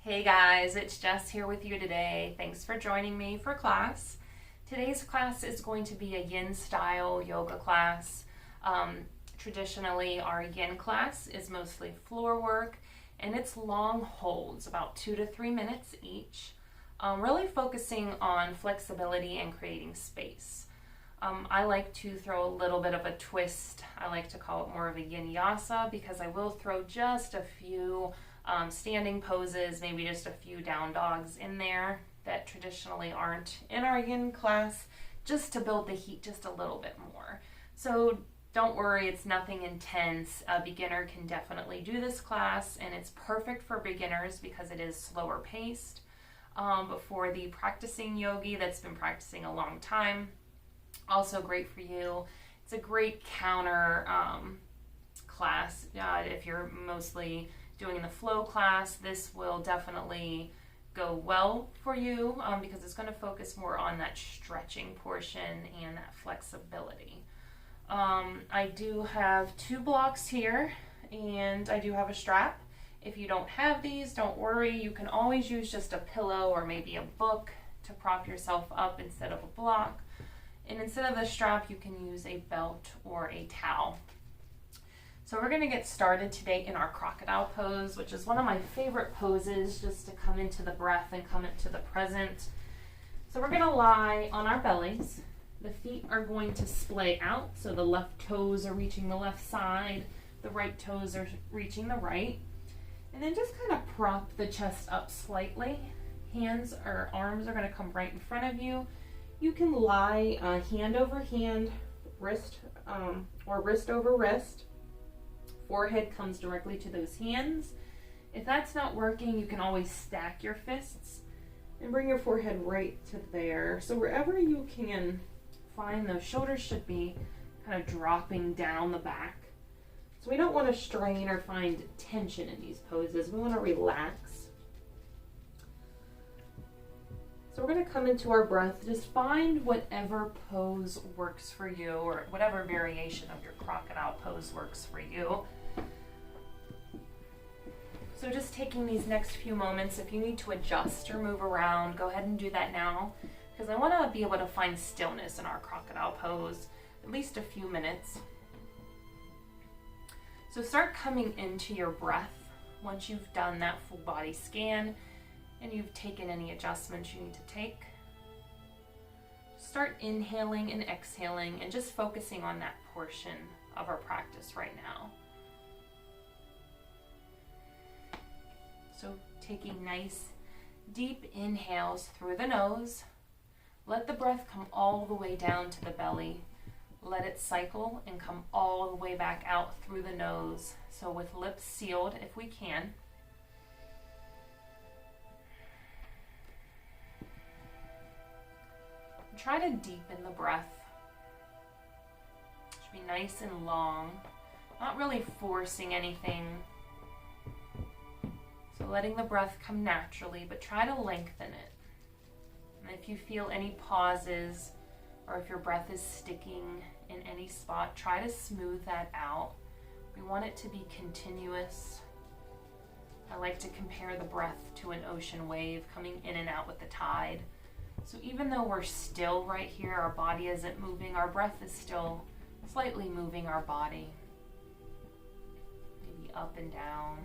Hey guys, it's Jess here with you today. Thanks for joining me for class. Today's class is going to be a yin style yoga class. Traditionally, our yin class is mostly floor work and it's long holds, about 2 to 3 minutes each, really focusing on flexibility and creating space. I like to throw a little bit of a twist. I like to call it more of a YinYasa because I will throw just a few standing poses, maybe just a few down dogs in there that traditionally aren't in our yin class, just to build the heat just a little bit more. So don't worry, it's nothing intense. A beginner can definitely do this class, and it's perfect for beginners because it is slower paced. But for the practicing yogi that's been practicing a long time, also great for you. It's a great counter class. If you're mostly doing the flow class, this will definitely go well for you because it's going to focus more on that stretching portion and that flexibility. I do have 2 blocks here and I do have a strap. If you don't have these, don't worry. You can always use just a pillow or maybe a book to prop yourself up instead of a block. And instead of the strap, you can use a belt or a towel. So we're going to get started today in our crocodile pose, which is one of my favorite poses, just to come into the breath and come into the present. So we're going to lie on our bellies. The feet are going to splay out, so the left toes are reaching the left side, the right toes are reaching the right. And then just kind of prop the chest up slightly. Hands or arms are going to come right in front of you. You can lie hand over hand, wrist or wrist over wrist. Forehead comes directly to those hands. If that's not working, you can always stack your fists and bring your forehead right to there. So wherever you can find those shoulders should be kind of dropping down the back. So we don't want to strain or find tension in these poses. We want to relax. So we're going to come into our breath. Just find whatever pose works for you, or whatever variation of your crocodile pose works for you. So just taking these next few moments, if you need to adjust or move around, go ahead and do that now, because I want to be able to find stillness in our crocodile pose, at least a few minutes. So start coming into your breath once you've done that full body scan and you've taken any adjustments you need to take. Start inhaling and exhaling and just focusing on that portion of our practice right now. So taking nice deep inhales through the nose. Let the breath come all the way down to the belly. Let it cycle and come all the way back out through the nose. So with lips sealed if we can. Try to deepen the breath. It should be nice and long, not really forcing anything. So letting the breath come naturally, but try to lengthen it. And if you feel any pauses or if your breath is sticking in any spot, try to smooth that out. We want it to be continuous. I like to compare the breath to an ocean wave coming in and out with the tide. So even though we're still right here, our body isn't moving, our breath is still slightly moving our body. Maybe up and down.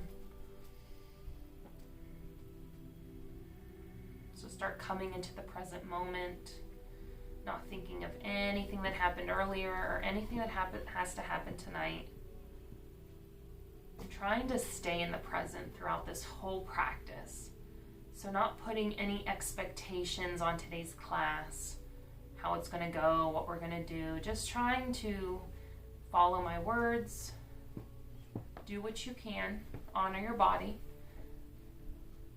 So start coming into the present moment, not thinking of anything that happened earlier or anything that has to happen tonight. And trying to stay in the present throughout this whole practice. So not putting any expectations on today's class, how it's going to go, what we're going to do. Just trying to follow my words, do what you can, honor your body,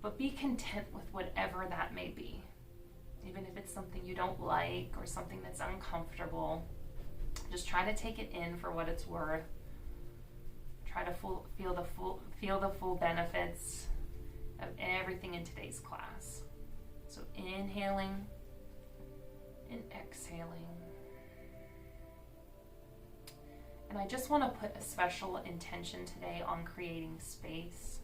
but be content with whatever that may be. Even if it's something you don't like or something that's uncomfortable, just try to take it in for what it's worth. Try to feel the full benefits of everything in today's class. So inhaling and exhaling. And I just want to put a special intention today on creating space.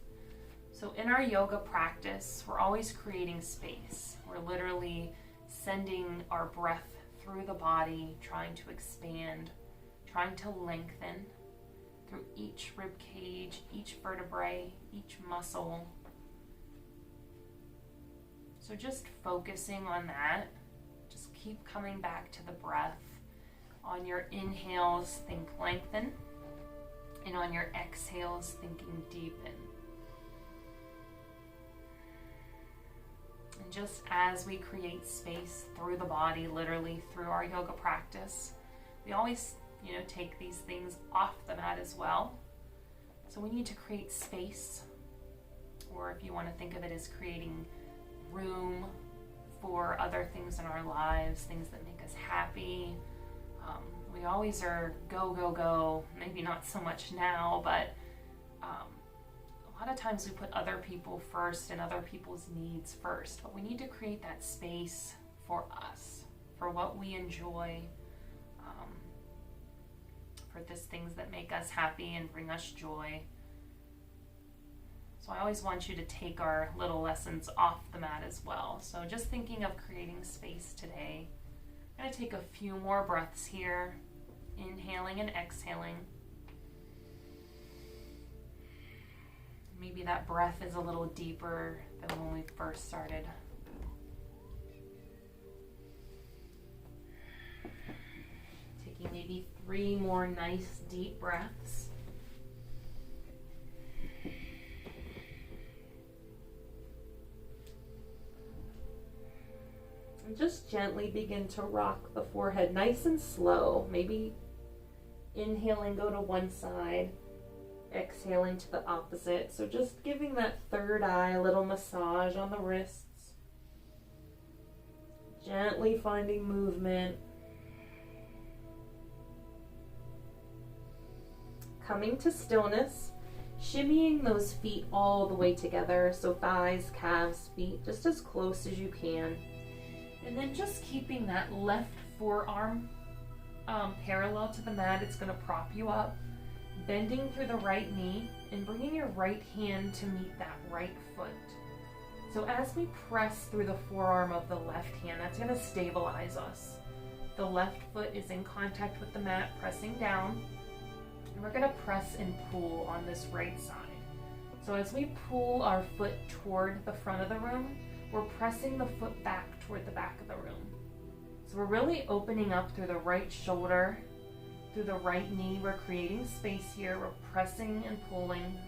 So in our yoga practice, we're always creating space. We're literally sending our breath through the body, trying to expand, trying to lengthen through each rib cage, each vertebrae, each muscle. So just focusing on that. Just keep coming back to the breath. On your inhales, think lengthen. And on your exhales, thinking deepen. And just as we create space through the body, literally through our yoga practice, we always, take these things off the mat as well. So we need to create space, or if you want to think of it as creating room for other things in our lives, things that make us happy. We always are go, go, go. Maybe not so much now, but a lot of times we put other people first and other people's needs first. But we need to create that space for us, for what we enjoy, for these things that make us happy and bring us joy. So I always want you to take our little lessons off the mat as well. So just thinking of creating space today. I'm going to take a few more breaths here, inhaling and exhaling. Maybe that breath is a little deeper than when we first started. Taking maybe 3 more nice deep breaths. And just gently begin to rock the forehead nice and slow. Maybe inhaling, go to one side, exhaling to the opposite. So just giving that third eye a little massage on the wrists. Gently finding movement. Coming to stillness, shimmying those feet all the way together. So thighs, calves, feet, just as close as you can. And then just keeping that left forearm parallel to the mat. It's going to prop you up. Bending through the right knee and bringing your right hand to meet that right foot. So as we press through the forearm of the left hand, that's going to stabilize us. The left foot is in contact with the mat, pressing down. And we're going to press and pull on this right side. So as we pull our foot toward the front of the room, we're pressing the foot back toward the back of the room. So we're really opening up through the right shoulder, through the right knee. We're creating space here. We're pressing and pulling.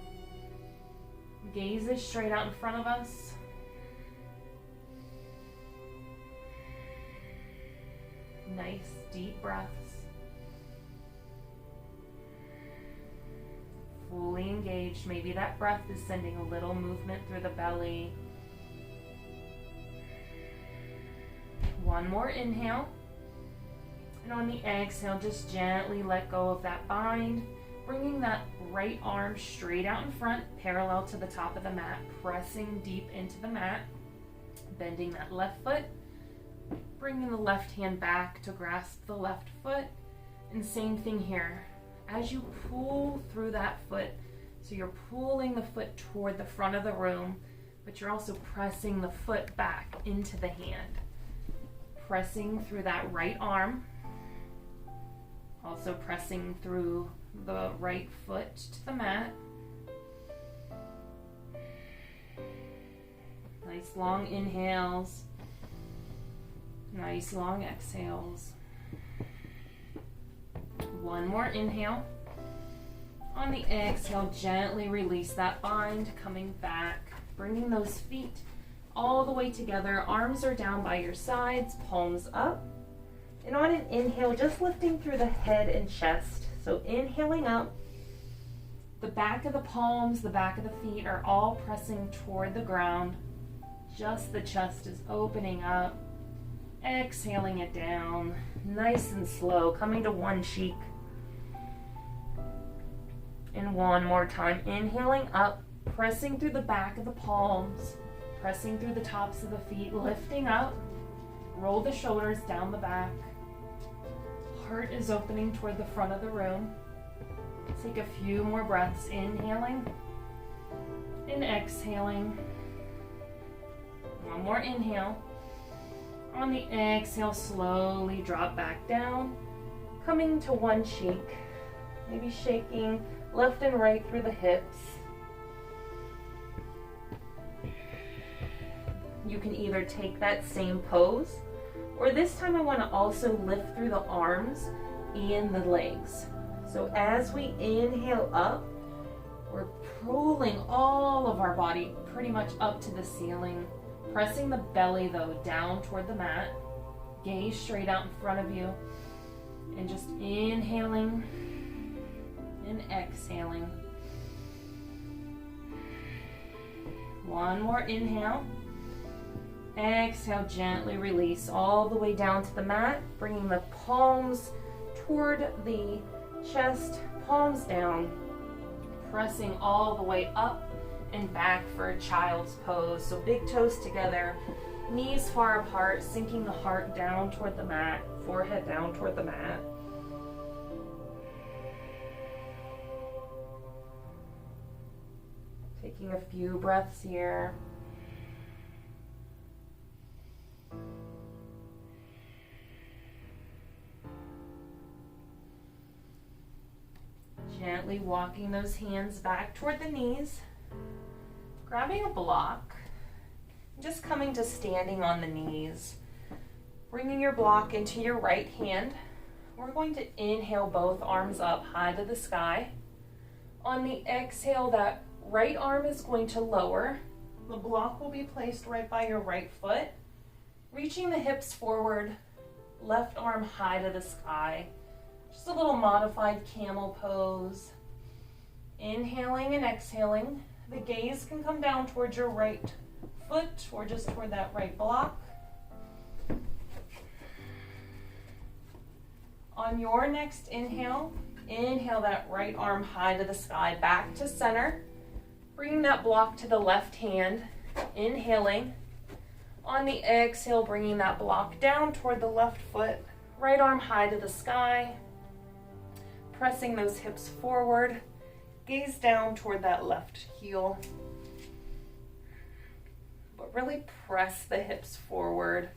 Gaze is straight out in front of us. Nice deep breaths. Fully engaged. Maybe that breath is sending a little movement through the belly. One more inhale. And on the exhale, just gently let go of that bind, bringing that right arm straight out in front, parallel to the top of the mat, pressing deep into the mat, bending that left foot, bringing the left hand back to grasp the left foot, and same thing here. As you pull through that foot, so you're pulling the foot toward the front of the room, but you're also pressing the foot back into the hand. Pressing through that right arm, also pressing through the right foot to the mat. Nice long inhales, nice long exhales. One more inhale. On the exhale, gently release that bind, coming back, bringing those feet all the way together. Arms are down by your sides, palms up. And on an inhale, just lifting through the head and chest. So inhaling up, the back of the palms, the back of the feet are all pressing toward the ground. Just the chest is opening up. Exhaling it down, nice and slow, coming to one cheek. And one more time, inhaling up, pressing through the back of the palms, pressing through the tops of the feet, lifting up, roll the shoulders down the back. Heart is opening toward the front of the room. Take a few more breaths, inhaling and exhaling. One more inhale. On the exhale, slowly drop back down, coming to one cheek, maybe shaking left and right through the hips. You can either take that same pose, or this time I want to also lift through the arms and the legs. So as we inhale up, we're pulling all of our body pretty much up to the ceiling, pressing the belly though down toward the mat. Gaze straight out in front of you, and just inhaling and exhaling. One more inhale. Exhale, gently release all the way down to the mat, bringing the palms toward the chest, palms down, pressing all the way up and back for a child's pose. So big toes together, knees far apart, sinking the heart down toward the mat, forehead down toward the mat. Taking a few breaths here. Gently walking those hands back toward the knees, grabbing a block, just coming to standing on the knees, bringing your block into your right hand. We're going to inhale both arms up high to the sky. On the exhale, that right arm is going to lower. The block will be placed right by your right foot, reaching the hips forward, left arm high to the sky. Just a little modified camel pose. Inhaling and exhaling. The gaze can come down towards your right foot or just toward that right block. On your next inhale, inhale that right arm high to the sky, back to center. Bringing that block to the left hand, inhaling. On the exhale, bringing that block down toward the left foot, right arm high to the sky. Pressing those hips forward, gaze down toward that left heel. But really press the hips forward,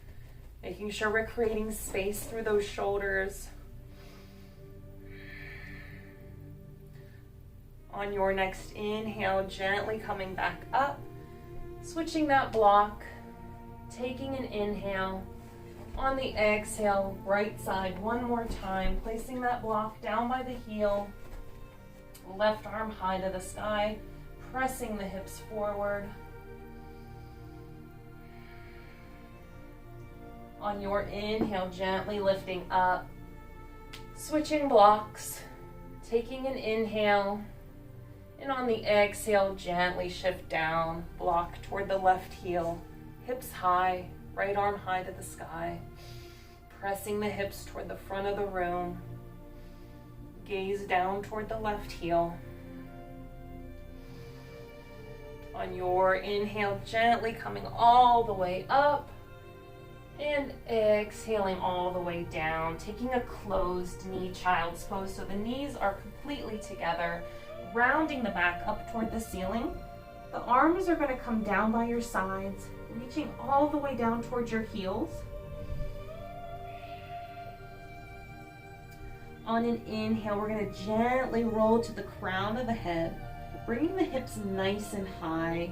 making sure we're creating space through those shoulders. On your next inhale, gently coming back up, switching that block, taking an inhale. On the exhale, right side one more time, placing that block down by the heel, left arm high to the sky, pressing the hips forward. On your inhale, gently lifting up, switching blocks, taking an inhale, and on the exhale, gently shift down, block toward the left heel, hips high, right arm high to the sky, pressing the hips toward the front of the room, gaze down toward the left heel. On your inhale, gently coming all the way up, and exhaling all the way down, taking a closed knee child's pose. So the knees are completely together, rounding the back up toward the ceiling. The arms are going to come down by your sides, reaching all the way down towards your heels. On an inhale, we're going to gently roll to the crown of the head, bringing the hips nice and high.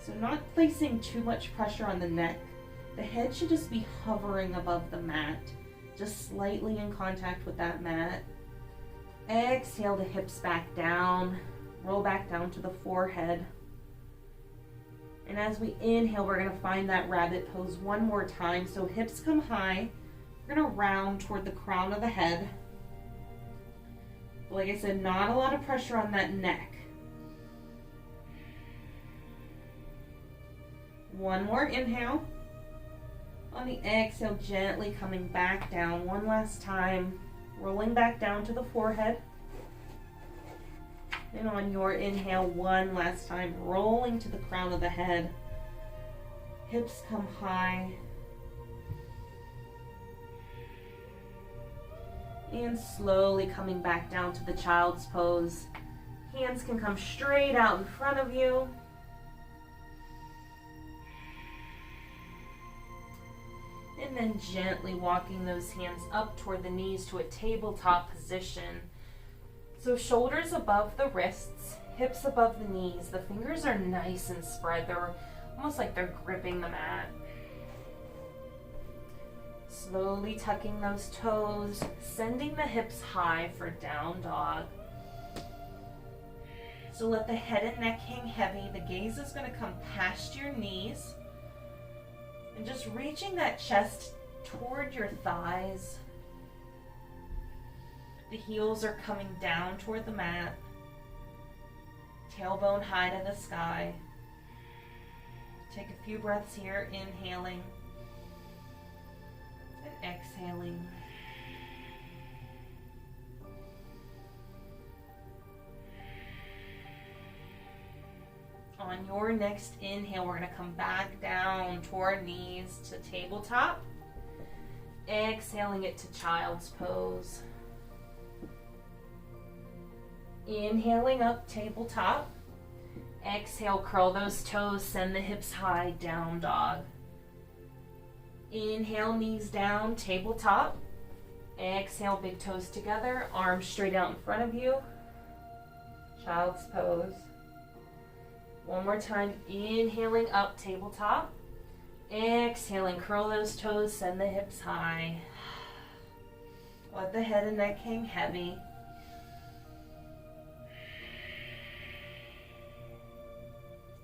So not placing too much pressure on the neck. The head should just be hovering above the mat, just slightly in contact with that mat. Exhale the hips back down, roll back down to the forehead. And as we inhale, we're going to find that rabbit pose one more time. So hips come high. We're going to round toward the crown of the head. Like I said, not a lot of pressure on that neck. One more inhale. On the exhale, gently coming back down one last time, rolling back down to the forehead. And on your inhale, one last time, rolling to the crown of the head. Hips come high. And slowly coming back down to the child's pose. Hands can come straight out in front of you. And then gently walking those hands up toward the knees to a tabletop position. So shoulders above the wrists, hips above the knees. The fingers are nice and spread. They're almost like they're gripping the mat. Slowly tucking those toes, sending the hips high for down dog. So let the head and neck hang heavy. The gaze is going to come past your knees. And just reaching that chest toward your thighs. The heels are coming down toward the mat. Tailbone high to the sky. Take a few breaths here, inhaling and exhaling. On your next inhale, we're going to come back down to our knees to tabletop. Exhaling it to child's pose. Inhaling up, tabletop. Exhale, curl those toes, send the hips high, down dog. Inhale, knees down, tabletop. Exhale, big toes together, arms straight out in front of you. Child's pose. One more time, inhaling up, tabletop. Exhaling, curl those toes, send the hips high. Let the head and neck hang heavy.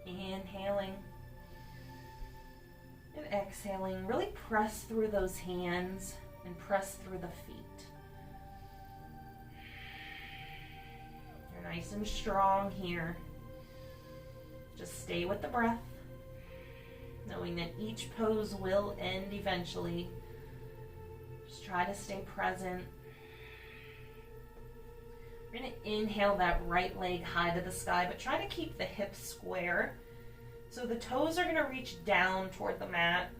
Inhaling and exhaling. Really press through those hands and press through the feet. You're nice and strong here. Just stay with the breath, knowing that each pose will end eventually. Just try to stay present. We're going to inhale that right leg high to the sky, but try to keep the hips square. So the toes are going to reach down toward the mat.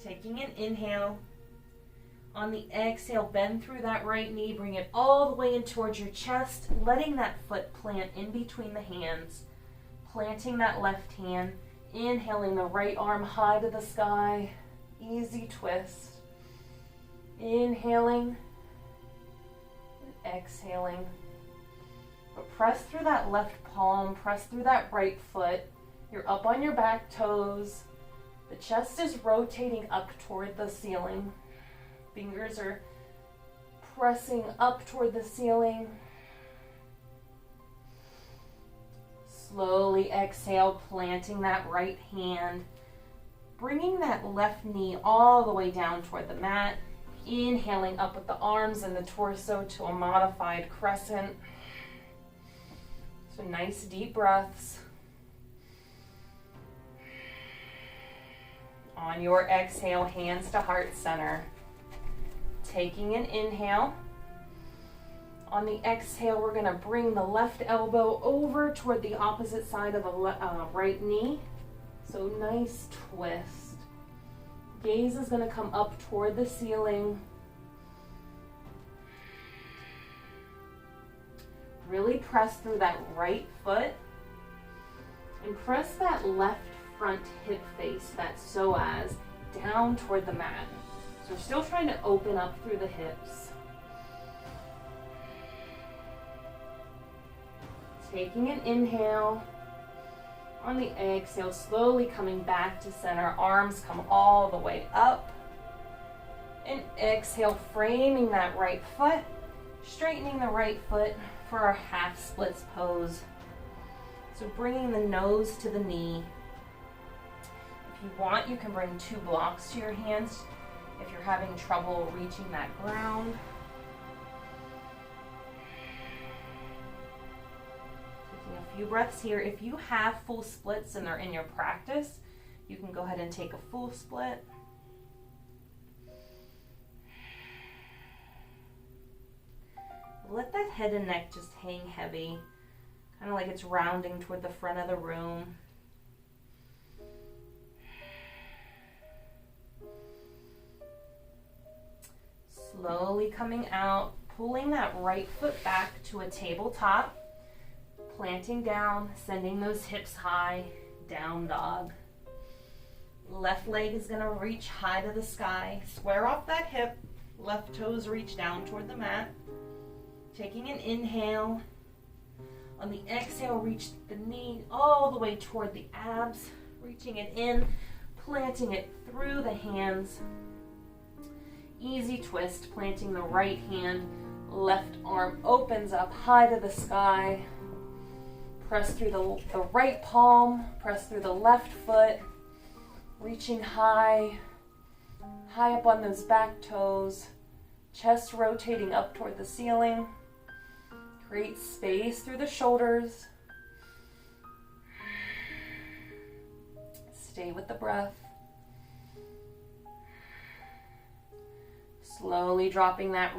Taking an inhale. On the exhale, bend through that right knee, bring it all the way in towards your chest, letting that foot plant in between the hands. Planting that left hand, inhaling the right arm high to the sky, easy twist. Inhaling, and exhaling. But press through that left palm, press through that right foot. You're up on your back toes. The chest is rotating up toward the ceiling. Fingers are pressing up toward the ceiling. Slowly exhale, planting that right hand. Bringing that left knee all the way down toward the mat. Inhaling up with the arms and the torso to a modified crescent. So nice deep breaths. On your exhale, hands to heart center. Taking an inhale. On the exhale, we're going to bring the left elbow over toward the opposite side of the right knee. So nice twist. Gaze is going to come up toward the ceiling. Really press through that right foot. And press that left front hip face, that psoas, down toward the mat. So we're still trying to open up through the hips. Taking an inhale. On the exhale, slowly coming back to center. Arms come all the way up. And exhale, framing that right foot. Straightening the right foot for our half splits pose. So bringing the nose to the knee. If you want, you can bring 2 blocks to your hands if you're having trouble reaching that ground. Taking a few breaths here. If you have full splits and they're in your practice, you can go ahead and take a full split. Let that head and neck just hang heavy, kind of like it's rounding toward the front of the room. Slowly coming out, pulling that right foot back to a tabletop, planting down, sending those hips high, down dog. Left leg is going to reach high to the sky. Square off that hip. Left toes reach down toward the mat. Taking an inhale. On the exhale, reach the knee all the way toward the abs. Reaching it in, planting it through the hands. Easy twist, planting the right hand. Left arm opens up high to the sky. Press through the right palm. Press through the left foot. Reaching high up on those back toes, chest rotating up toward the ceiling. Create space through the shoulders. Stay with the breath. Slowly dropping that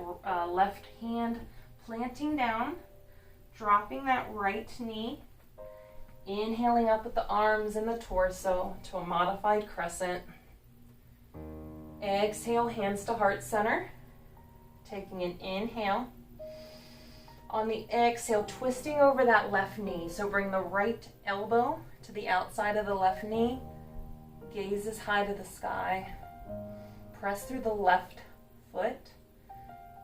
left hand, planting down, dropping that right knee. Inhaling up with the arms and the torso to a modified crescent. Exhale, hands to heart center. Taking an inhale. On the exhale, twisting over that left knee. So bring the right elbow to the outside of the left knee. Gaze is high to the sky. Press through the left foot.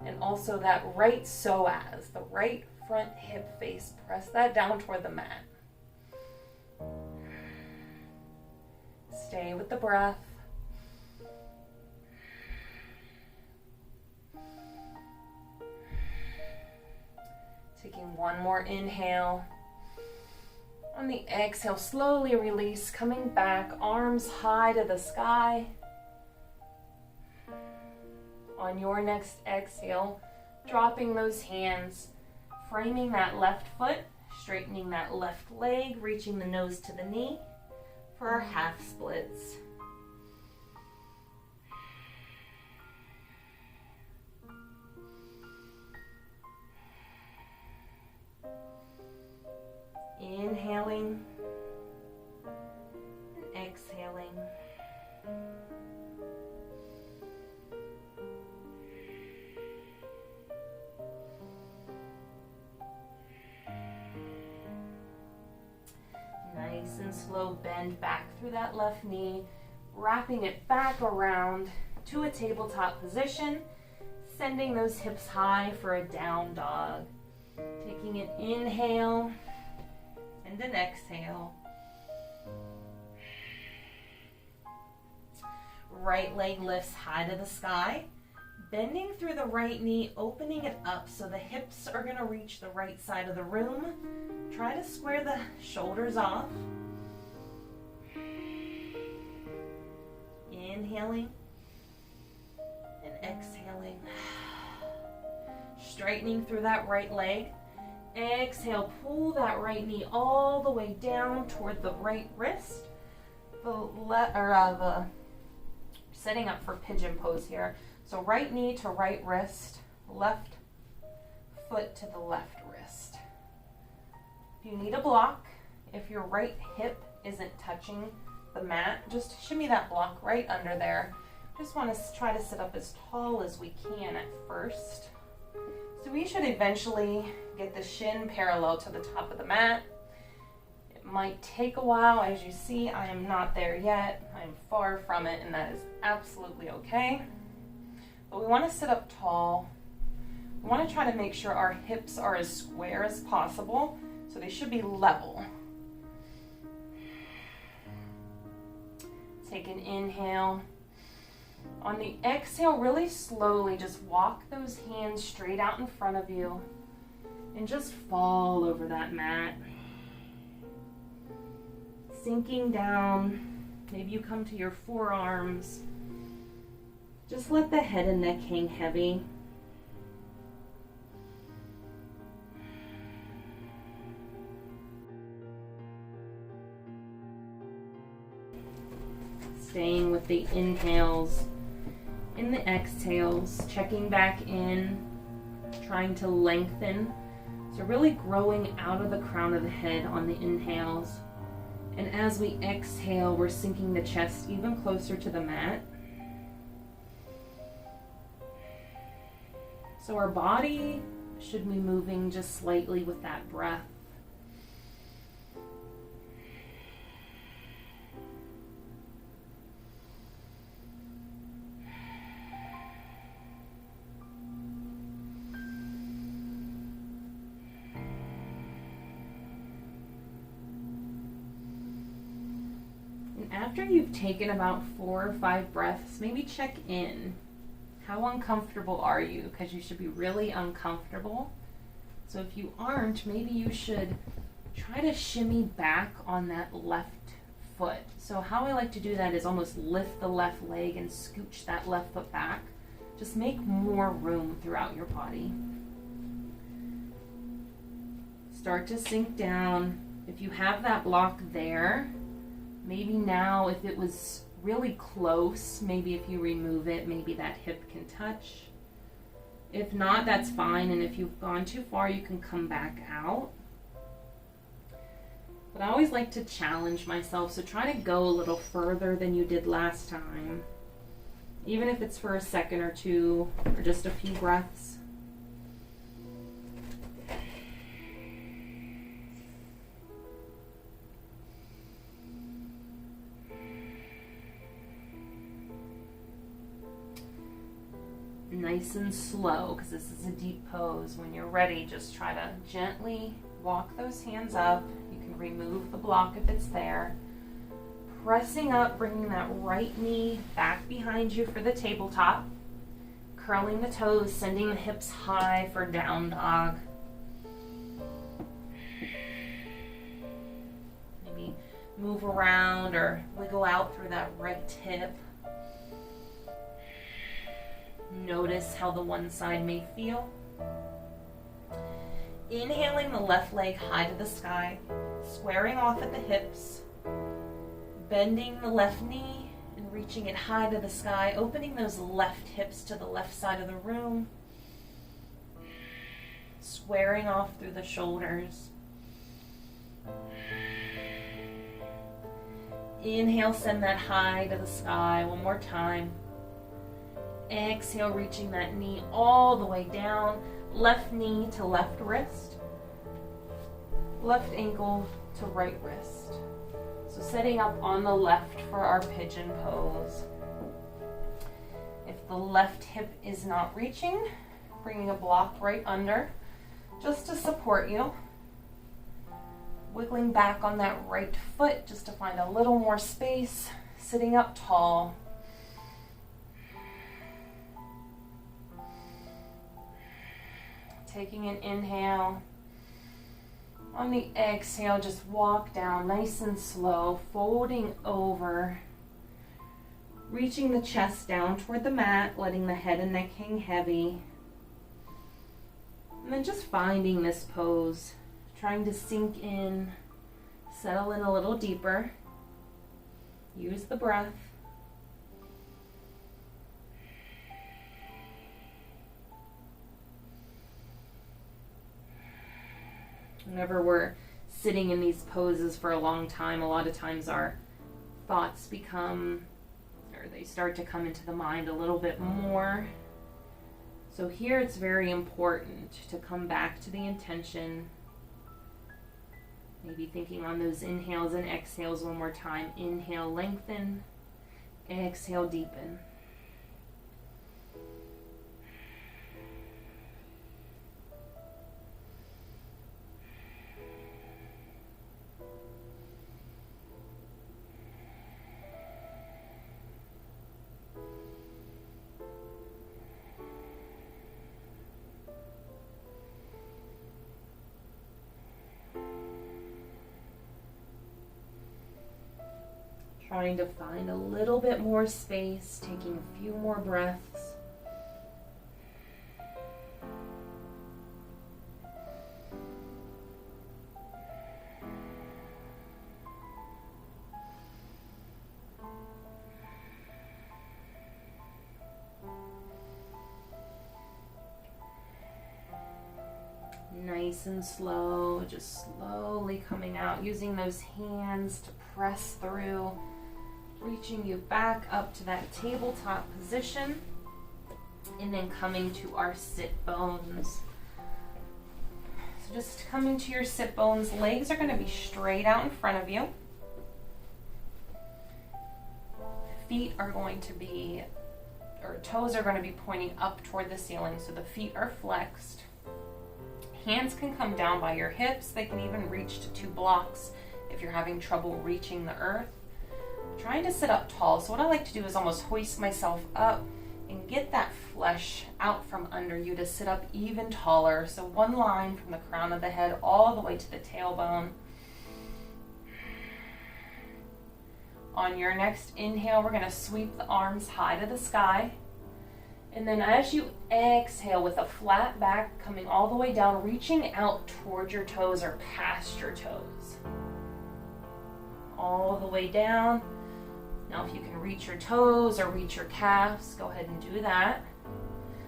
And also that right psoas, the right front hip face. Press that down toward the mat. Stay with the breath. Taking one more inhale. On the exhale, slowly release, coming back, arms high to the sky. On your next exhale, dropping those hands, framing that left foot, straightening that left leg, reaching the nose to the knee for our half splits. Inhaling and exhaling. Nice and slow bend back through that left knee, wrapping it back around to a tabletop position, sending those hips high for a down dog. Taking an inhale and an exhale. Right leg lifts high to the sky, bending through the right knee, opening it up so the hips are going to reach the right side of the room. Try to square the shoulders off. Inhaling and exhaling. Straightening through that right leg. Exhale, pull that right knee all the way down toward the right wrist. Setting up for pigeon pose here. So right knee to right wrist, left foot to the left wrist. If you need a block, if your right hip isn't touching the mat, just shimmy that block right under there. Just want to try to sit up as tall as we can at first. So we should eventually get the shin parallel to the top of the mat. It might take a while. As you see, I am not there yet. I'm far from it, and that is absolutely okay. But we want to sit up tall. We want to try to make sure our hips are as square as possible, so they should be level. Take an inhale. On the exhale, really slowly, just walk those hands straight out in front of you and just fall over that mat. Sinking down, maybe you come to your forearms. Just let the head and neck hang heavy. Staying with the inhales and the exhales, checking back in, trying to lengthen. So really growing out of the crown of the head on the inhales. And as we exhale, we're sinking the chest even closer to the mat. So our body should be moving just slightly with that breath. And after you've taken about 4 or 5 breaths, maybe check in. How uncomfortable are you? Because you should be really uncomfortable. So if you aren't, maybe you should try to shimmy back on that left foot. So how I like to do that is almost lift the left leg and scooch that left foot back. Just make more room throughout your body. Start to sink down. If you have that block there, maybe now if it was really close, maybe if you remove it, maybe that hip can touch. If not, that's fine, and if you've gone too far, you can come back out. But I always like to challenge myself, so try to go a little further than you did last time, even if it's for a second or two, or just a few breaths. Nice and slow, because this is a deep pose. When you're ready, just try to gently walk those hands up. You can remove the block if it's there. Pressing up, bringing that right knee back behind you for the tabletop. Curling the toes, sending the hips high for down dog. Maybe move around or wiggle out through that right hip. Notice how the one side may feel. Inhaling the left leg high to the sky, squaring off at the hips, bending the left knee and reaching it high to the sky, opening those left hips to the left side of the room, squaring off through the shoulders. Inhale, send that high to the sky one more time. Exhale, reaching that knee all the way down, left knee to left wrist, left ankle to right wrist. So setting up on the left for our pigeon pose. If the left hip is not reaching, bringing a block right under just to support you. Wiggling back on that right foot just to find a little more space, sitting up tall. Taking an inhale. On the exhale, just walk down nice and slow, folding over, reaching the chest down toward the mat, letting the head and neck hang heavy. And then just finding this pose, trying to sink in, settle in a little deeper. Use the breath. Whenever we're sitting in these poses for a long time, a lot of times our thoughts they start to come into the mind a little bit more. So here it's very important to come back to the intention. Maybe thinking on those inhales and exhales one more time. Inhale, lengthen. Exhale, deepen. Trying to find a little bit more space, taking a few more breaths. Nice and slow, just slowly coming out, using those hands to press through, reaching you back up to that tabletop position. And then coming to our sit bones. So just coming to your sit bones, legs are going to be straight out in front of you. Feet are going to be, or toes are going to be pointing up toward the ceiling, so the feet are flexed. Hands can come down by your hips. They can even reach to 2 blocks if you're having trouble reaching the earth. I'm trying to sit up tall, so what I like to do is almost hoist myself up and get that flesh out from under you to sit up even taller. So one line from the crown of the head all the way to the tailbone. On your next inhale, we're going to sweep the arms high to the sky. And then as you exhale with a flat back coming all the way down, reaching out towards your toes or past your toes. All the way down. Now if you can reach your toes or reach your calves, go ahead and do that.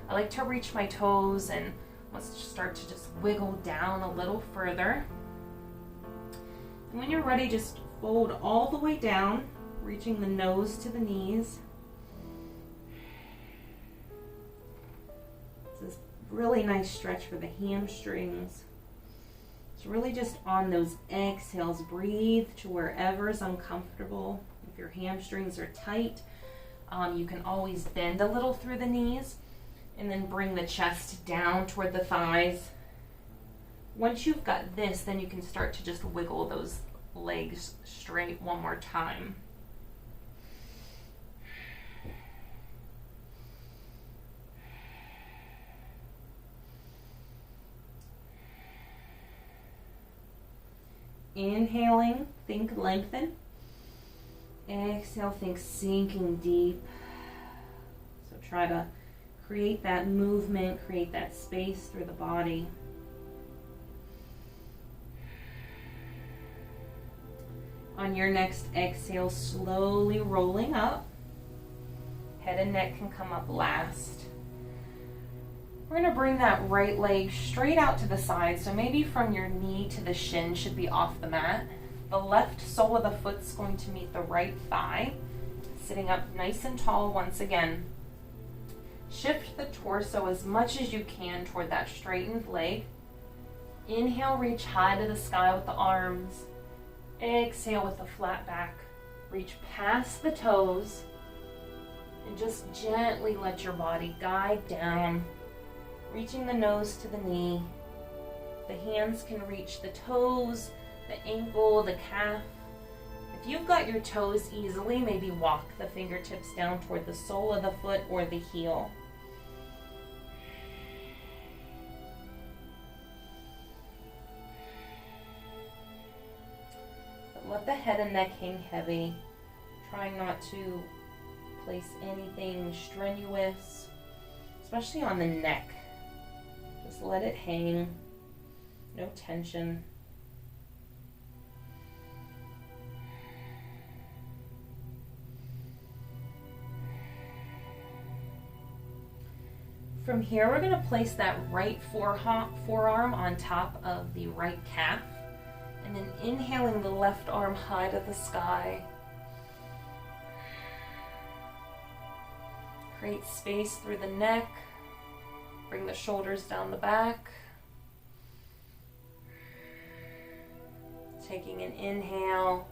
I like to reach my toes and let's start to just wiggle down a little further. And when you're ready, just fold all the way down, reaching the nose to the knees. This is really nice stretch for the hamstrings. It's really just on those exhales, breathe to wherever is uncomfortable. If your hamstrings are tight, you can always bend a little through the knees and then bring the chest down toward the thighs. Once you've got this, then you can start to just wiggle those legs straight one more time. Inhaling, think lengthen. Exhale, think sinking deep. So try to create that movement, create that space through the body. On your next exhale, slowly rolling up. Head and neck can come up last. We're going to bring that right leg straight out to the side, so maybe from your knee to the shin should be off the mat. The left sole of the foot's going to meet the right thigh. Sitting up nice and tall once again. Shift the torso as much as you can toward that straightened leg. Inhale, reach high to the sky with the arms. Exhale with a flat back. Reach past the toes and just gently let your body guide down. Reaching the nose to the knee. The hands can reach the toes, the ankle, the calf. If you've got your toes easily, maybe walk the fingertips down toward the sole of the foot or the heel. But let the head and neck hang heavy. Try not to place anything strenuous, especially on the neck. Just let it hang, no tension. From here, we're going to place that right forearm on top of the right calf, and then inhaling the left arm high to the sky. Create space through the neck. Bring the shoulders down the back. Taking an inhale.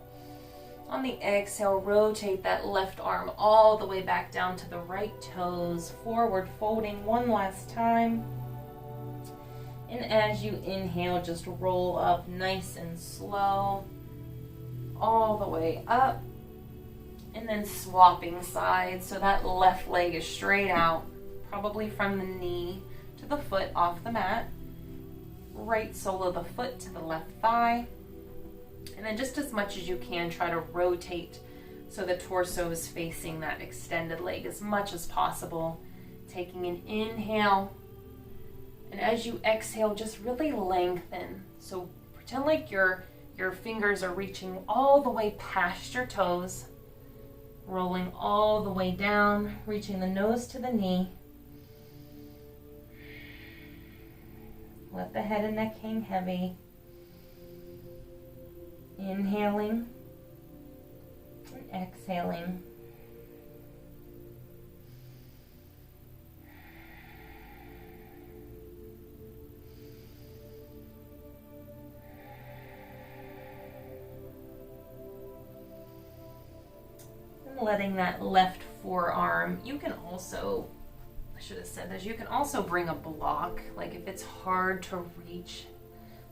On the exhale, rotate that left arm all the way back down to the right toes. Forward folding one last time. And as you inhale, just roll up nice and slow. All the way up. And then swapping sides. So that left leg is straight out. Probably from the knee to the foot off the mat. Right sole of the foot to the left thigh. And then just as much as you can, try to rotate so the torso is facing that extended leg as much as possible. Taking an inhale. And as you exhale, just really lengthen. So pretend like your fingers are reaching all the way past your toes. Rolling all the way down, reaching the nose to the knee. Let the head and neck hang heavy. Inhaling and exhaling. letting that left forearm, you can also, I should have said this, you can also bring a block. Like if it's hard to reach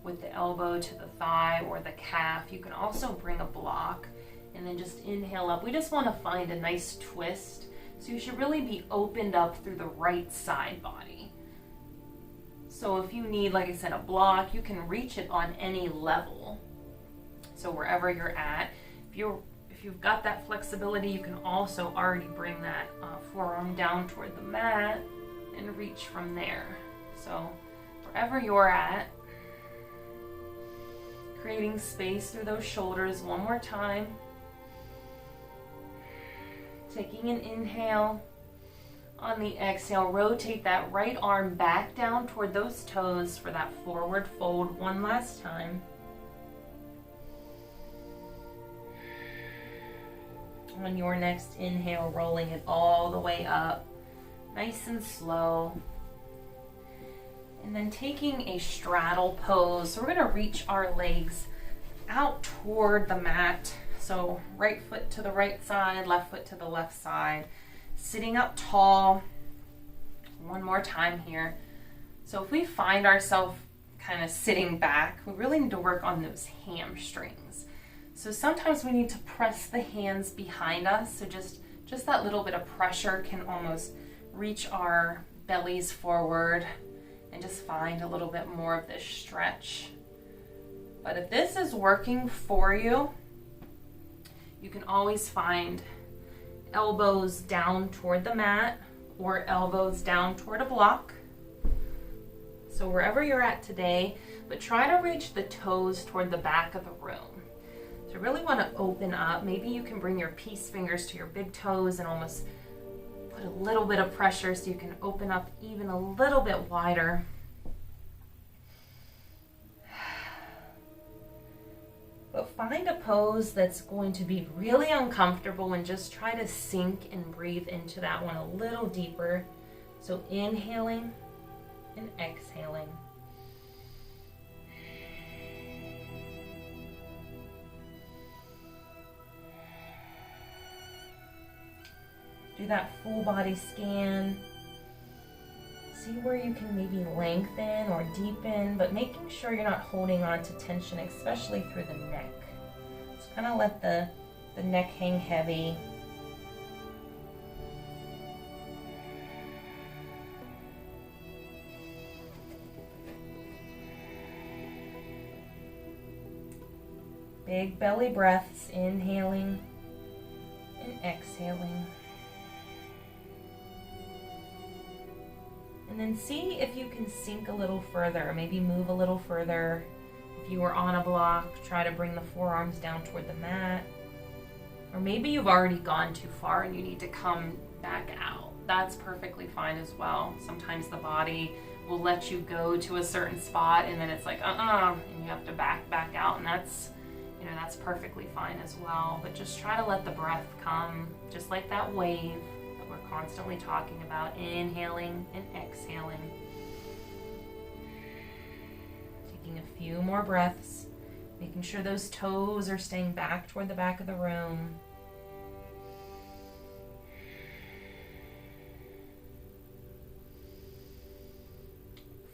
with the elbow to the thigh or the calf, you can also bring a block and then just inhale up. We just want to find a nice twist. So you should really be opened up through the right side body. So if you need, like I said, a block, you can reach it on any level. So wherever you're at, if you've got that flexibility, you can also already bring that forearm down toward the mat and reach from there. So wherever you're at, creating space through those shoulders one more time. Taking an inhale. On the exhale, rotate that right arm back down toward those toes for that forward fold one last time. On your next inhale, rolling it all the way up, nice and slow. And then taking a straddle pose. So we're going to reach our legs out toward the mat. So right foot to the right side, left foot to the left side. Sitting up tall. One more time here. So if we find ourselves kind of sitting back, we really need to work on those hamstrings. So sometimes we need to press the hands behind us. So just that little bit of pressure can almost reach our bellies forward and just find a little bit more of this stretch. But if this is working for you, you can always find elbows down toward the mat or elbows down toward a block. So wherever you're at today, but try to reach the toes toward the back of the room. So really want to open up. Maybe you can bring your peace fingers to your big toes and almost put a little bit of pressure so you can open up even a little bit wider. But find a pose that's going to be really uncomfortable and just try to sink and breathe into that one a little deeper. So inhaling and exhaling. Do that full body scan. See where you can maybe lengthen or deepen, but making sure you're not holding on to tension, especially through the neck. So kind of let the neck hang heavy. Big belly breaths, inhaling and exhaling. And then see if you can sink a little further, maybe move a little further. If you were on a block, try to bring the forearms down toward the mat. Or maybe you've already gone too far and you need to come back out. That's perfectly fine as well. Sometimes the body will let you go to a certain spot and then it's like, and you have to back out, and that's perfectly fine as well. But just try to let the breath come, just like that wave that we're constantly talking about, inhaling and exhaling. Taking a few more breaths, making sure those toes are staying back toward the back of the room.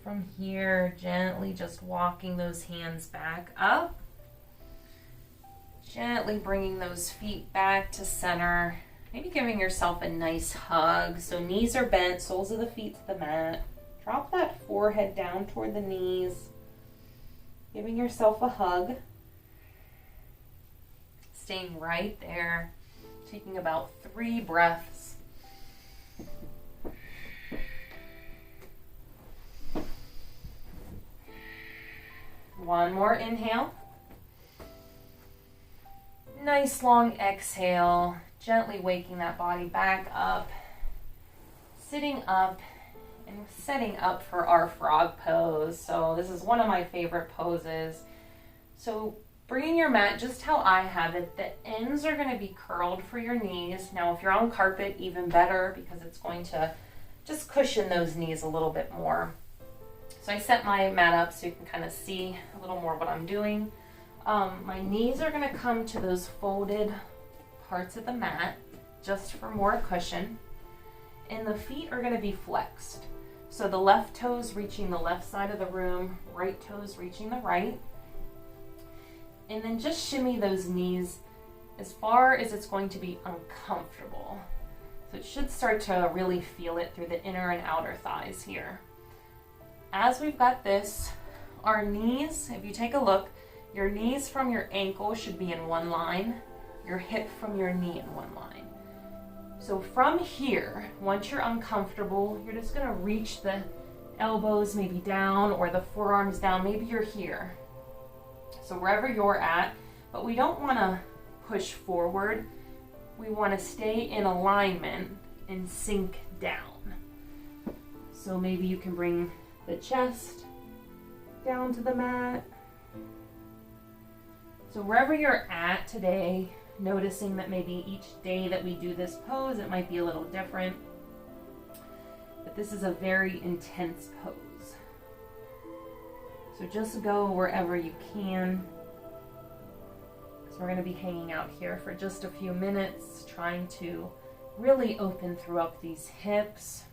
From here, gently just walking those hands back up. Gently bringing those feet back to center. Maybe giving yourself a nice hug. So knees are bent, soles of the feet to the mat. Drop that forehead down toward the knees. Giving yourself a hug. Staying right there. Taking about 3 breaths. One more inhale. Nice long exhale, gently waking that body back up, sitting up and setting up for our frog pose. So this is one of my favorite poses. So bringing your mat just how I have it, the ends are going to be curled for your knees. Now if you're on carpet, even better, because it's going to just cushion those knees a little bit more. So I set my mat up so you can kind of see a little more what I'm doing. My knees are going to come to those folded parts of the mat. just for more cushion. And the feet are going to be flexed. So the left toes reaching the left side of the room, right toes reaching the right. And then just shimmy those knees as far as it's going to be uncomfortable. So it should start to really feel it through the inner and outer thighs here. As we've got this, our knees, if you take a look, your knees from your ankle should be in one line, your hip from your knee in one line. So from here, once you're uncomfortable, you're just gonna reach the elbows maybe down or the forearms down, maybe you're here. So wherever you're at, but we don't wanna push forward. We wanna stay in alignment and sink down. So maybe you can bring the chest down to the mat. So wherever you're at today, noticing that maybe each day that we do this pose, it might be a little different. But this is a very intense pose. So just go wherever you can. So we're going to be hanging out here for just a few minutes, trying to really open through up these hips.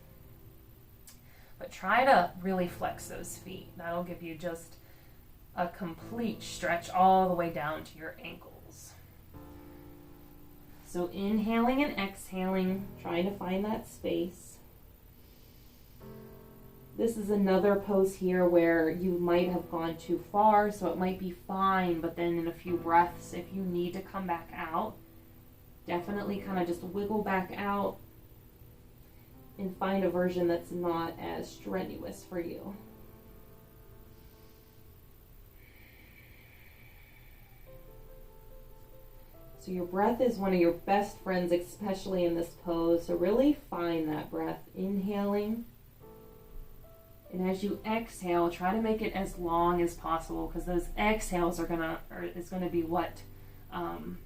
But try to really flex those feet. That'll give you just a complete stretch all the way down to your ankles. So inhaling and exhaling, trying to find that space. This is another pose here where you might have gone too far, so it might be fine, but then in a few breaths, if you need to come back out, definitely kind of just wiggle back out and find a version that's not as strenuous for you. So your breath is one of your best friends, especially in this pose. So really find that breath, inhaling. And as you exhale, try to make it as long as possible, because those exhales is gonna be what kind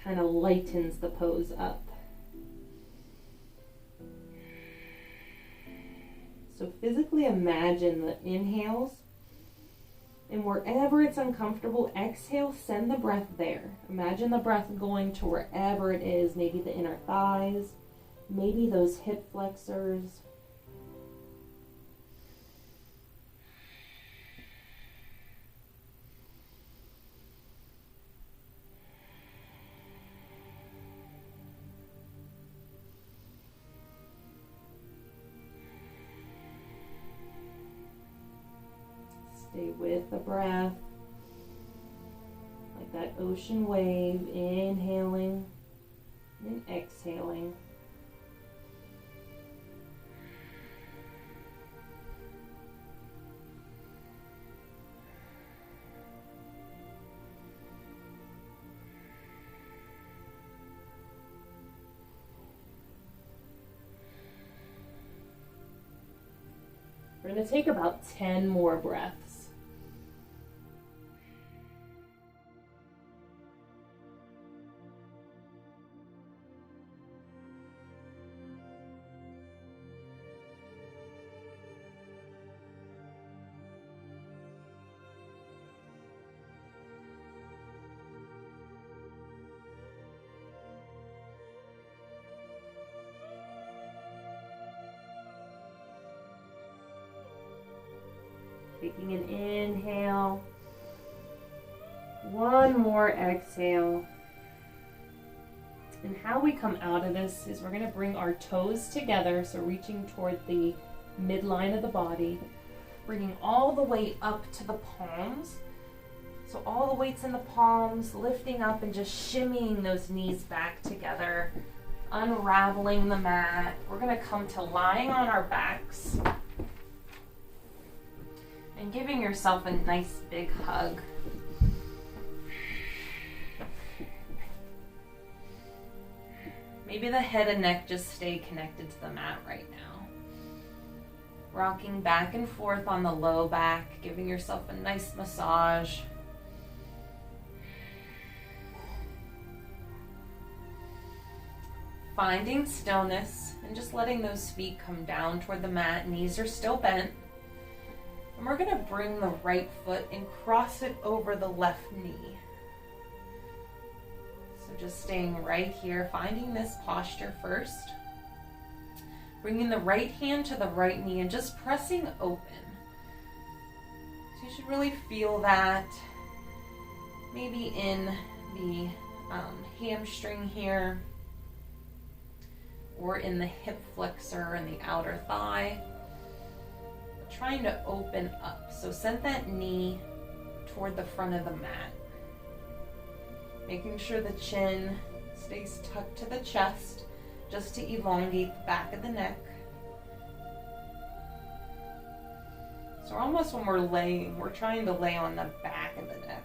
of lightens the pose up. So physically imagine the inhales, and wherever it's uncomfortable, exhale, send the breath there. Imagine the breath going to wherever it is, maybe the inner thighs, maybe those hip flexors. Stay with the breath, like that ocean wave, inhaling and exhaling. We're going to take about 10 more breaths. Taking an inhale, one more exhale. And how we come out of this is we're going to bring our toes together, so reaching toward the midline of the body, bringing all the weight up to the palms. So all the weight's in the palms, lifting up and just shimmying those knees back together, unraveling the mat. We're going to come to lying on our backs and giving yourself a nice big hug. Maybe the head and neck just stay connected to the mat right now. Rocking back and forth on the low back, giving yourself a nice massage. Finding stillness and just letting those feet come down toward the mat. Knees are still bent. And we're going to bring the right foot and cross it over the left knee. So So just staying right here, finding this posture first. Bringing the right hand to the right knee and just pressing open. So you should really feel that maybe in the hamstring here, or in the hip flexor and the outer thigh. Trying to open up. So send that knee toward the front of the mat. Making sure the chin stays tucked to the chest, just to elongate the back of the neck. So almost when we're laying, we're trying to lay on the back of the neck.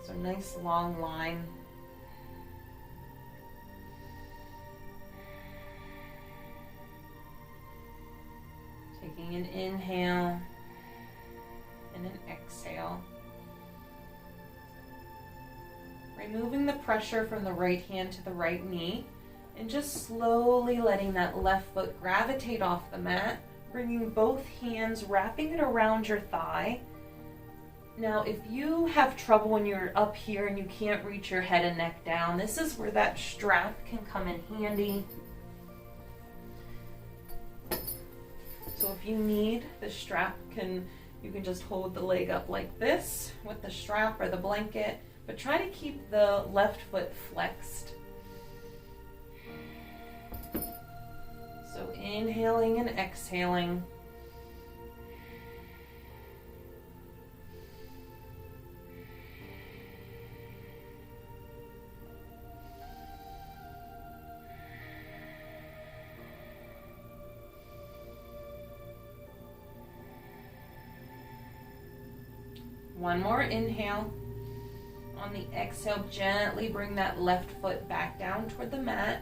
So nice long line. Taking an inhale and an exhale. Removing the pressure from the right hand to the right knee and just slowly letting that left foot gravitate off the mat, bringing both hands, wrapping it around your thigh. Now, if you have trouble when you're up here and you can't reach your head and neck down, this is where that strap can come in handy. So if you need, the strap you can just hold the leg up like this with the strap or the blanket, but try to keep the left foot flexed. So inhaling and exhaling. One more inhale. On the exhale, gently bring that left foot back down toward the mat.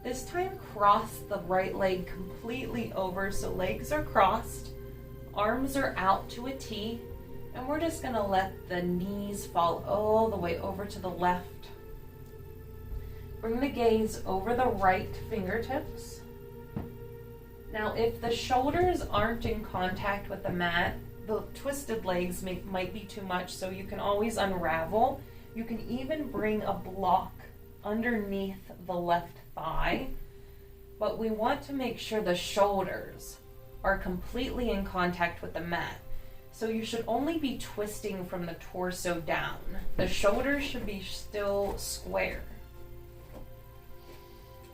This time, cross the right leg completely over, so legs are crossed, arms are out to a T, and we're just gonna let the knees fall all the way over to the left. Bring the gaze over the right fingertips. Now, if the shoulders aren't in contact with the mat, the twisted legs might be too much, so you can always unravel. You can even bring a block underneath the left thigh, but we want to make sure the shoulders are completely in contact with the mat. So you should only be twisting from the torso down. The shoulders should be still square.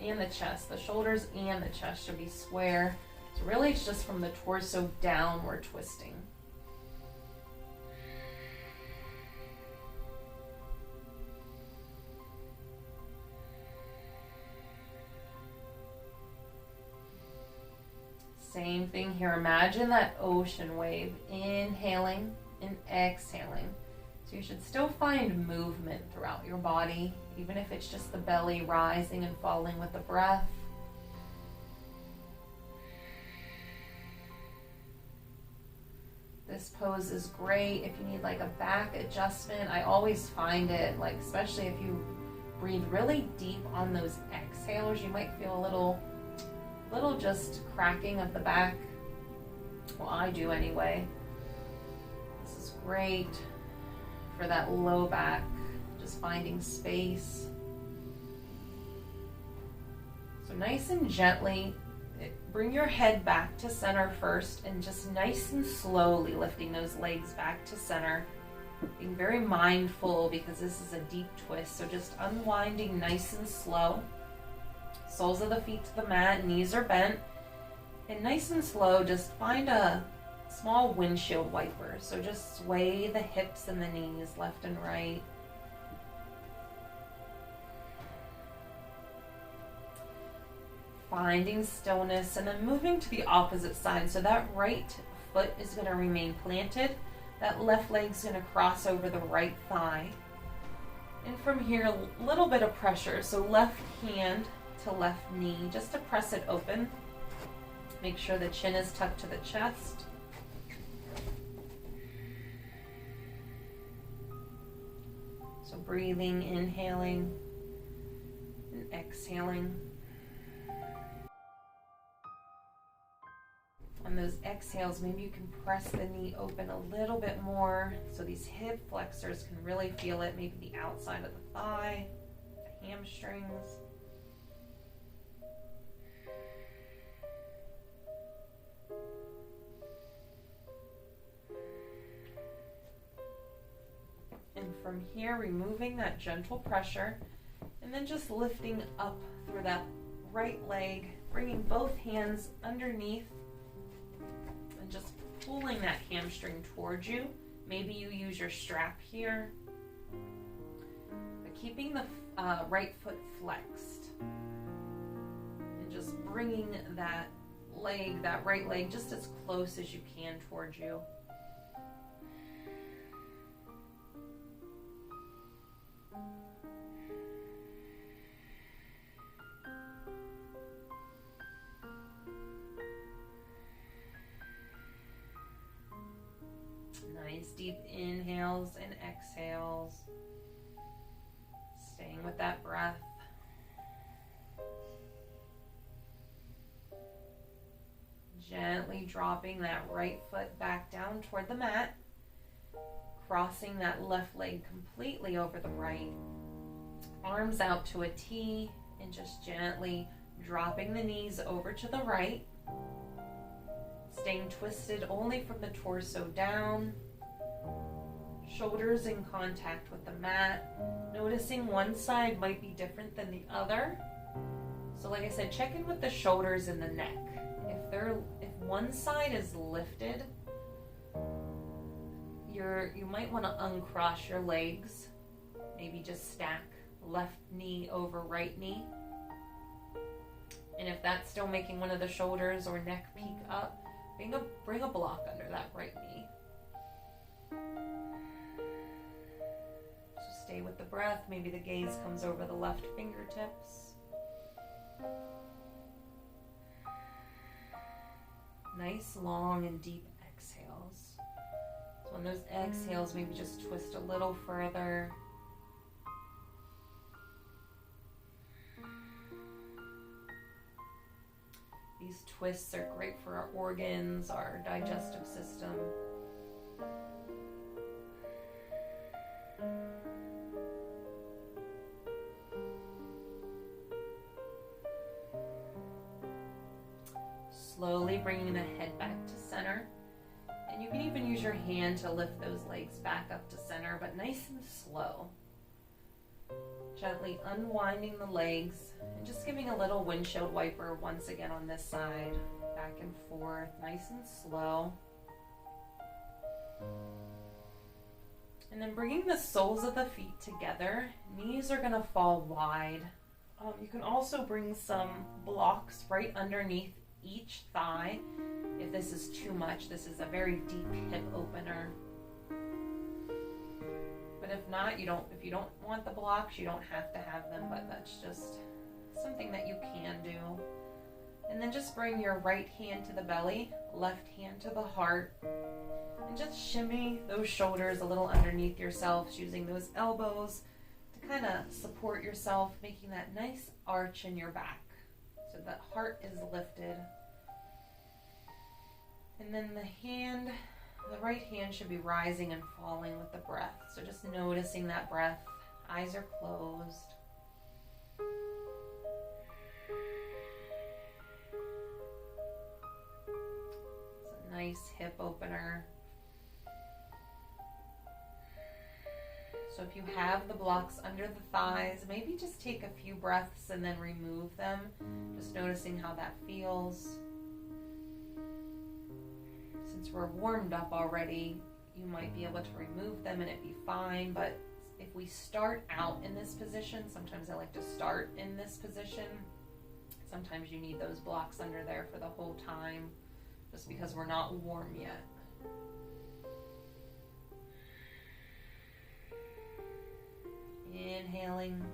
And the chest, the shoulders and the chest should be square. So really it's just from the torso down we're twisting. Same thing here. Imagine that ocean wave, inhaling and exhaling. So you should still find movement throughout your body, even if it's just the belly rising and falling with the breath. This pose is great if you need like a back adjustment. I always find it, like, especially if you breathe really deep on those exhales, you might feel a little just cracking of the back. Well, I do anyway. This is great for that low back, just finding space. So nice and gently, bring your head back to center first, and just nice and slowly lifting those legs back to center. Being very mindful because this is a deep twist, so just unwinding nice and slow. Soles of the feet to the mat, knees are bent, and nice and slow, just find a small windshield wiper. So just sway the hips and the knees left and right. Finding stillness, and then moving to the opposite side. So that right foot is going to remain planted. That left leg's going to cross over the right thigh. And from here, a little bit of pressure. So left hand to left knee, just to press it open. Make sure the chin is tucked to the chest. So breathing, inhaling, and exhaling. On those exhales, maybe you can press the knee open a little bit more so these hip flexors can really feel it, maybe the outside of the thigh, the hamstrings. And from here, removing that gentle pressure, and then just lifting up through that right leg, bringing both hands underneath, and just pulling that hamstring towards you. Maybe you use your strap here, but keeping the right foot flexed, and just bringing that leg, that right leg, just as close as you can towards you. Nice deep inhales and exhales. Staying with that breath. Gently dropping that right foot back down toward the mat. Crossing that left leg completely over the right. Arms out to a T, and just gently dropping the knees over to the right. Staying twisted only from the torso down. Shoulders in contact with the mat. Noticing one side might be different than the other. So like I said, check in with the shoulders and the neck. If one side is lifted, you might want to uncross your legs. Maybe just stack left knee over right knee. And if that's still making one of the shoulders or neck peek up, bring a block under that right knee. So stay with the breath. Maybe the gaze comes over the left fingertips. Nice, long, and deep exhales. So on those exhales, maybe just twist a little further. These twists are great for our organs, our digestive system. Slowly bringing the head back to center. And you can even use your hand to lift those legs back up to center, but nice and slow. Gently unwinding the legs and just giving a little windshield wiper once again on this side. Back and forth, nice and slow. And then bringing the soles of the feet together. Knees are going to fall wide. You can also bring some blocks right underneath each thigh. If this is too much, this is a very deep hip opener. But if not, if you don't want the blocks, you don't have to have them, but that's just something that you can do. And then just bring your right hand to the belly, left hand to the heart, and just shimmy those shoulders a little underneath yourselves, using those elbows to kind of support yourself, making that nice arch in your back so that heart is lifted. And then the right hand should be rising and falling with the breath. So just noticing that breath. Eyes are closed. It's a nice hip opener. So if you have the blocks under the thighs, maybe just take a few breaths and then remove them. Just noticing how that feels. Since we're warmed up already, you might be able to remove them and it'd be fine. But if we start out in this position, sometimes I like to start in this position. Sometimes you need those blocks under there for the whole time, just because we're not warm yet. Inhaling,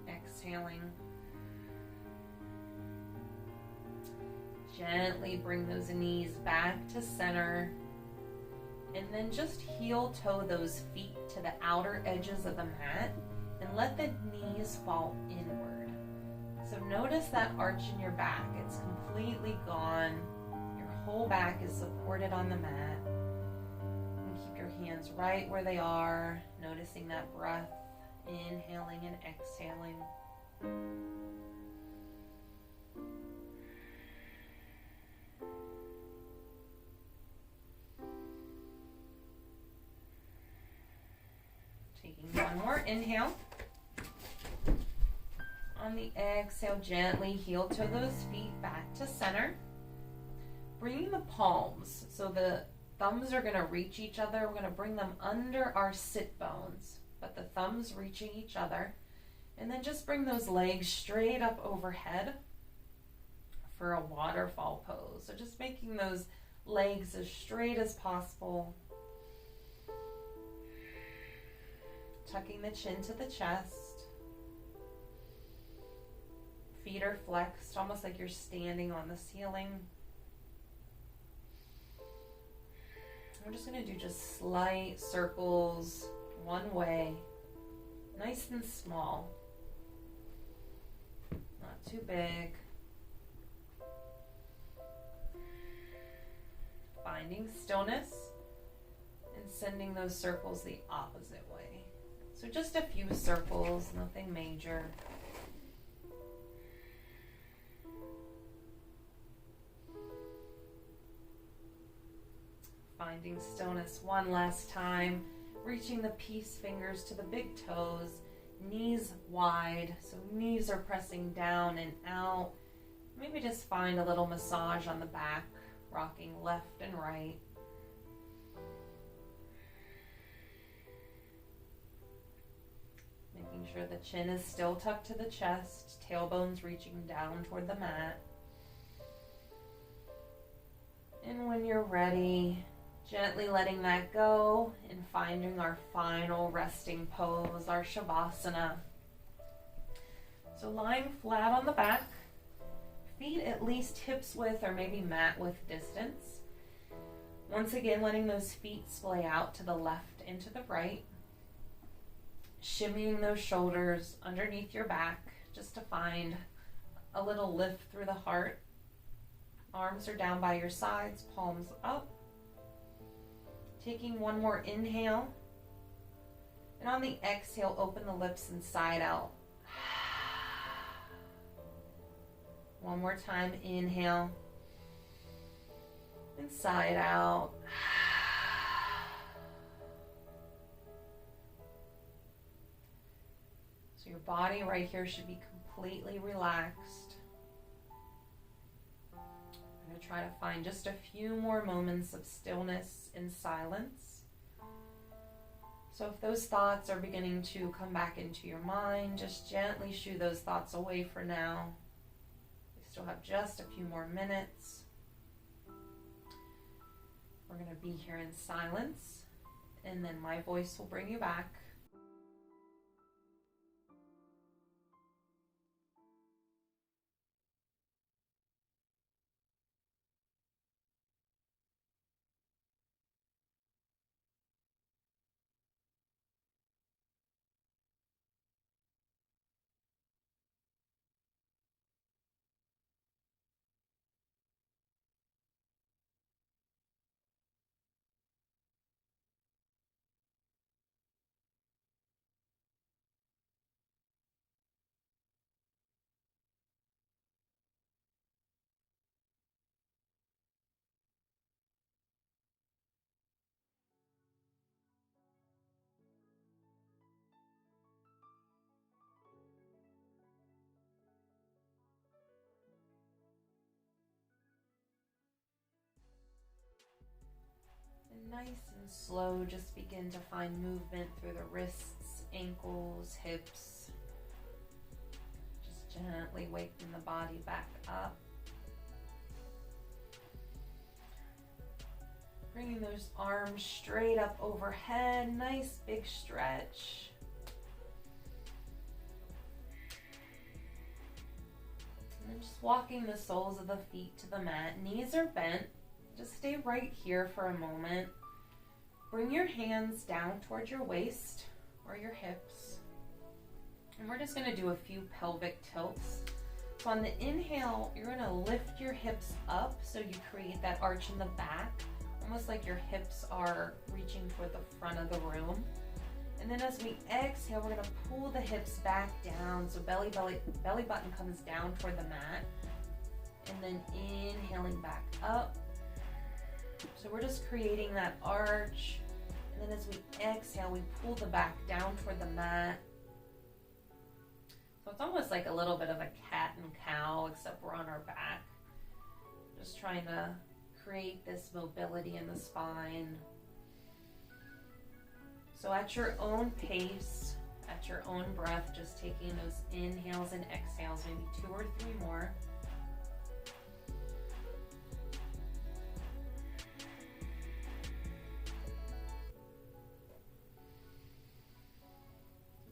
exhaling. Gently bring those knees back to center, and then just heel toe those feet to the outer edges of the mat and let the knees fall inward. So notice that arch in your back. It's completely gone. Your whole back is supported on the mat. And keep your hands right where they are, noticing that breath, inhaling and exhaling. Taking one more inhale. On the exhale, gently heel toe those feet back to center. Bringing the palms, so the thumbs are going to reach each other. We're going to bring them under our sit bones, but the thumbs reaching each other. And then just bring those legs straight up overhead for a waterfall pose. So just making those legs as straight as possible. Tucking the chin to the chest. Feet are flexed, almost like you're standing on the ceiling. We're just going to do just slight circles one way, nice and small, not too big. Finding stillness and sending those circles the opposite way. So just a few circles, nothing major. Finding stillness one last time, reaching the peace fingers to the big toes, knees wide, so knees are pressing down and out. Maybe just find a little massage on the back, rocking left and right. Making sure the chin is still tucked to the chest, tailbones reaching down toward the mat. And when you're ready, gently letting that go and finding our final resting pose, our Shavasana. So lying flat on the back, feet at least hips width or maybe mat width distance. Once again, letting those feet splay out to the left and to the right. Shimmying those shoulders underneath your back just to find a little lift through the heart. Arms are down by your sides, palms up. Taking one more inhale. And on the exhale, open the lips and side out. One more time, inhale. And side out. So your body right here should be completely relaxed. I'm going to try to find just a few more moments of stillness and silence. So if those thoughts are beginning to come back into your mind, just gently shoo those thoughts away for now. We still have just a few more minutes. We're going to be here in silence, and then my voice will bring you back. And nice and slow, just begin to find movement through the wrists, ankles, hips. Just gently waking the body back up. Bringing those arms straight up overhead, nice big stretch. And then just walking the soles of the feet to the mat. Knees are bent. Just stay right here for a moment. Bring your hands down towards your waist or your hips. And we're just going to do a few pelvic tilts. So on the inhale, you're gonna lift your hips up so you create that arch in the back, almost like your hips are reaching toward the front of the room. And then as we exhale, we're gonna pull the hips back down, so belly button comes down toward the mat. And then inhaling back up. So we're just creating that arch. And then as we exhale, we pull the back down toward the mat. So it's almost like a little bit of a cat and cow, except we're on our back. Just trying to create this mobility in the spine. So at your own pace, at your own breath, just taking those inhales and exhales, maybe 2 or 3 more.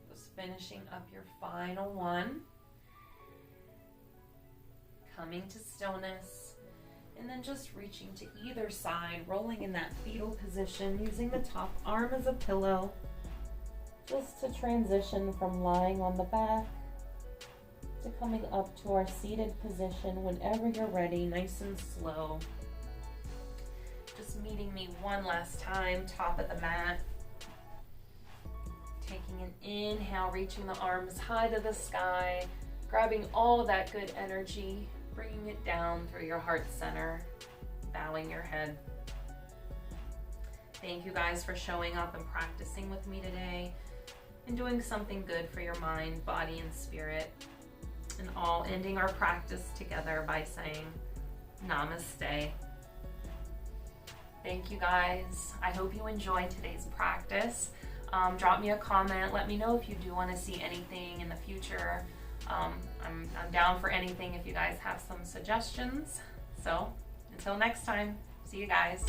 Just finishing up your final one. Coming to stillness. And then just reaching to either side, rolling in that fetal position, using the top arm as a pillow, just to transition from lying on the back to coming up to our seated position whenever you're ready, nice and slow. Just meeting me one last time, top of the mat. Taking an inhale, reaching the arms high to the sky, grabbing all of that good energy, bringing it down through your heart center, bowing your head. Thank you guys for showing up and practicing with me today and doing something good for your mind, body, and spirit. And all ending our practice together by saying namaste. Thank you guys. I hope you enjoyed today's practice. Drop me a comment. Let me know if you do want to see anything in the future. I'm down for anything if you guys have some suggestions. So until next time, see you guys.